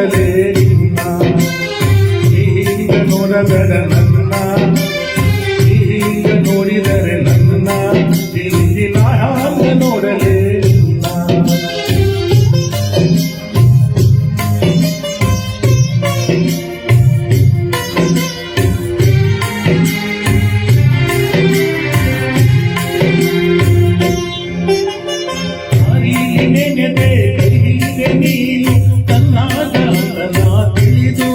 ನೋಡಲೇ ನಿನ್ನ ಈಗ ನೋಡಬೇಡ ನನ್ನ ಈಗ ನೋಡಿದರೆ ನನ್ನ ದಿನ ನೋಡಲೇ ನಿನ್ನ ನೀನು ತನ್ನಾದ ತಿಳಿದು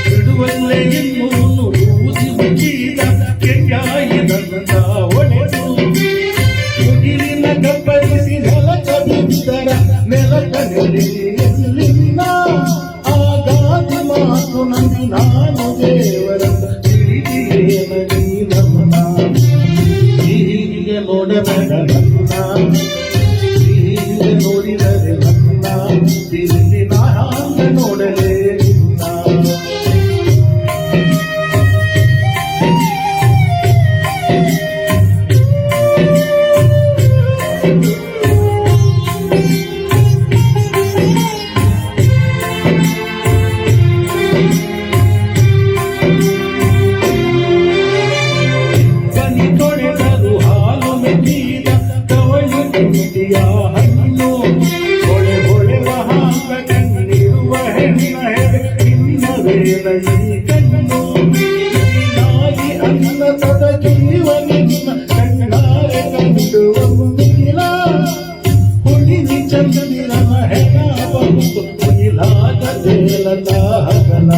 ಬಿಡುವಲ್ಲೇ ಇನ್ನೂನು ಊದಿ ಮುಚ್ಚಿದ ಕೆಂಗಾಯಿದಂತ ಒಡೆದು ಮುಗಿಲಿನ ಕಬ್ಬರಿಸಿ ನೆಲಕ ಬಿದ್ದರ ನೆಲಕ ನೆಲೆಯಲ್ಲಿನ ಆಗಾದಿ ಮಾತು ನಂಬಿ ನಾನು ದೇವರ ತಿಳಿದಿಯೇನ ನೀನಮ್ಮ ಹೀಗೆ ನೋಡಬೇಡ ನನ್ನ ನೋಡಿದರೆ ನನ್ನ ದಿನ ನೋಡಲೇ ನಿನ್ನ ಬನಿ ತೊಳೆದರು ಹಾಲು ಮೆಟ್ಟಿದ ಕವಳಿ ತುಂಬಿಯ ಹಣ್ಣು ಹೊಳೆ ಹೊಳೆವ ಹಾಕ ಕಣ್ಣಿರುವ ಹೆಣ್ಣ ನಿನ್ನ ವೇದ ಈ ಕಣ್ಣು ನಾಯಿ ಅನ್ನ ತೊಡಗಿರುವ ನಿನ್ನ ಕಣ್ಣಾರೆ ಕಂಡು ಒಂದಿಲ್ಲ ಹುಳಿನಿ ಚಂದಿರನ ಹೆಣ ಬಂದು ಮುಗಿಲಾದ ತೇಲದ ಹಗಲ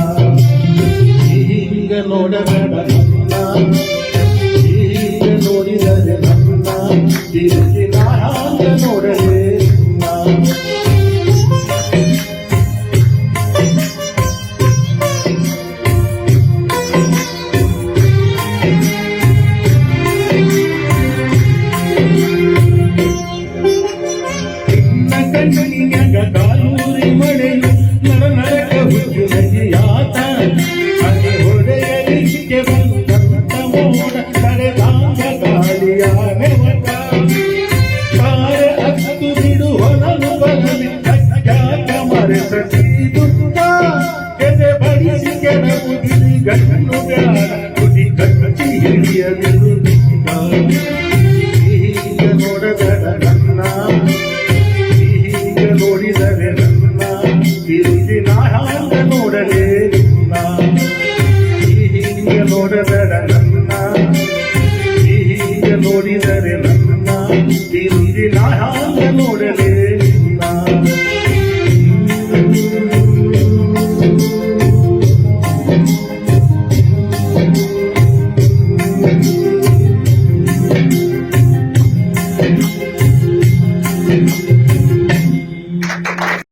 ಈಗ ನೋಡಬೇಡ ನನ್ನ ಈಗ ನೋಡಿದರೆ ನನ್ನ ದಿನ ನೋಡಲೇ ಕಣ್ಣಿನ್ಯಾಗ ಕಾಲೂರಿ ಮಳೆಯು ನರನರಕ ಹುಚ್ಚು ನದಿಯಾತ ಅದೇ ಹೊಡೆಯಲಿಕ್ಕೆ ಬಂದಂತ ಮೋಡ ಕರೆದಾಂಗ ಗಾಳಿಯ ನೆವಟ ತಾರೆ ಹತ್ತು ಬಿಡು ಹೊನಲು ಬರಲಿ ಕಜ್ಜಾಕ ಮರೆಸತಿ ದುಡ್ಡ ಎದೆ ಬಡಿಸಿ ಕೆಡವುದಿರಿ ಗಣ್ಣು ಬ್ಯಾಡ ಕುಡಿ ಕಚ್ಚಿ ಹಿಡಿಯದಿರು